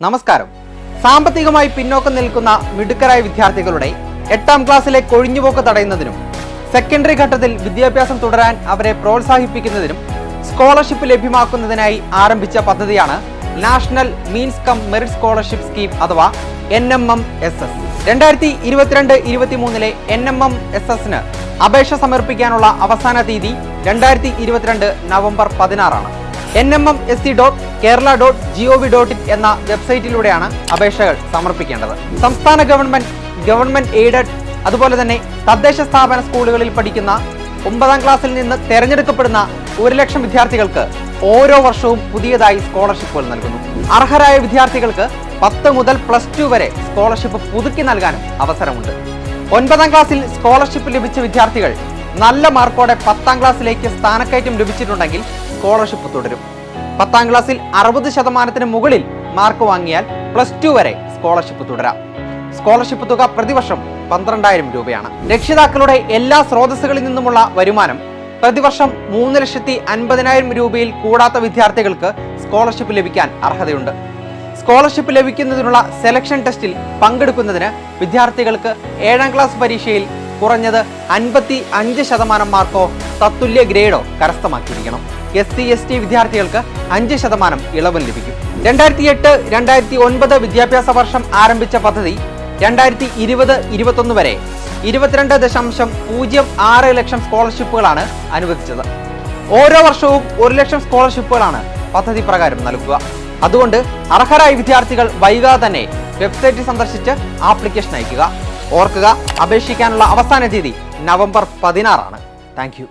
നമസ്കാരം. സാമ്പത്തികമായി പിന്നോക്കം നിൽക്കുന്ന മിടുക്കരായ വിദ്യാർത്ഥികളുടെ 8ാം ക്ലാസ്സിലെ കൊഴിഞ്ഞുപോക്ക് തടയുന്നതിനും സെക്കൻഡറി ഘട്ടത്തിൽ വിദ്യാഭ്യാസം തുടരാൻ അവരെ പ്രോത്സാഹിപ്പിക്കുന്നതിനും സ്കോളർഷിപ്പ് ലഭ്യമാക്കുന്നതിനായി ആരംഭിച്ച പദ്ധതിയാണ് national means come merit scholarship scheme അഥവാ NMMSS. 2022-23 NMMSS-ന് അപേക്ഷ സമർപ്പിക്കാനുള്ള അവസാന തീയതി 2022 നവംബർ 16 NMMSC.kerala.gov.in എന്ന വെബ്സൈറ്റിലൂടെയാണ് അപേക്ഷകൾ സമർപ്പിക്കേണ്ടത്. സംസ്ഥാന ഗവൺമെന്റ് എയ്ഡഡ് അതുപോലെ തന്നെ തദ്ദേശ സ്ഥാപന സ്കൂളുകളിൽ പഠിക്കുന്ന 9ാം ക്ലാസ്സിൽ നിന്ന് തെരഞ്ഞെടുക്കപ്പെടുന്ന 1 ലക്ഷം വിദ്യാർത്ഥികൾക്ക് ഓരോ വർഷവും പുതിയതായി സ്കോളർഷിപ്പുകൾ നൽകുന്നു. അർഹരായ വിദ്യാർത്ഥികൾക്ക് 10 മുതൽ +2 വരെ സ്കോളർഷിപ്പ് പുതുക്കി നൽകാനും അവസരമുണ്ട്. 9ാം ക്ലാസ്സിൽ സ്കോളർഷിപ്പ് ലഭിച്ച വിദ്യാർത്ഥികൾ നല്ല മാർക്കോടെ 10ാം ക്ലാസ്സിലേക്ക് സ്ഥാനക്കയറ്റം ലഭിച്ചിട്ടുണ്ടെങ്കിൽ സ്കോളർഷിപ്പ് തുടരും. 10ാം ക്ലാസ്സിൽ 60% മുകളിൽ മാർക്ക് വാങ്ങിയാൽ +2 വരെ സ്കോളർഷിപ്പ് തുടരാം. സ്കോളർഷിപ്പ് തുക പ്രതിവർഷം 12,000 രൂപയാണ്. രക്ഷിതാക്കളുടെ എല്ലാ സ്രോതസ്സുകളിൽ നിന്നുമുള്ള വരുമാനം പ്രതിവർഷം 3,50,000 രൂപയിൽ കൂടാത്ത വിദ്യാർത്ഥികൾക്ക് സ്കോളർഷിപ്പ് ലഭിക്കാൻ അർഹതയുണ്ട്. സ്കോളർഷിപ്പ് ലഭിക്കുന്നതിനുള്ള സെലക്ഷൻ ടെസ്റ്റിൽ പങ്കെടുക്കുന്നതിന് വിദ്യാർത്ഥികൾക്ക് 7ാം ക്ലാസ് പരീക്ഷയിൽ കുറഞ്ഞത് 55% മാർക്കോ തത്തുല്യ ഗ്രേഡോ കരസ്ഥമാക്കിയിരിക്കണം. SC/ST വിദ്യാർത്ഥികൾക്ക് 5% ഇളവും ലഭിക്കും. 2008-2009 വിദ്യാഭ്യാസ വർഷം ആരംഭിച്ച പദ്ധതി 2020-21 വരെ 22.06 ലക്ഷം സ്കോളർഷിപ്പുകളാണ് അനുവദിച്ചത്. ഓരോ വർഷവും 1 ലക്ഷം സ്കോളർഷിപ്പുകളാണ് പദ്ധതി പ്രകാരം നൽകുക. അതുകൊണ്ട് അർഹരായ വിദ്യാർത്ഥികൾ വൈകാതെ തന്നെ വെബ്സൈറ്റ് സന്ദർശിച്ച് ആപ്ലിക്കേഷൻ അയക്കുക. ഓർക്കുക, അപേക്ഷിക്കാനുള്ള അവസാന തീയതി നവംബർ 16. Thank you.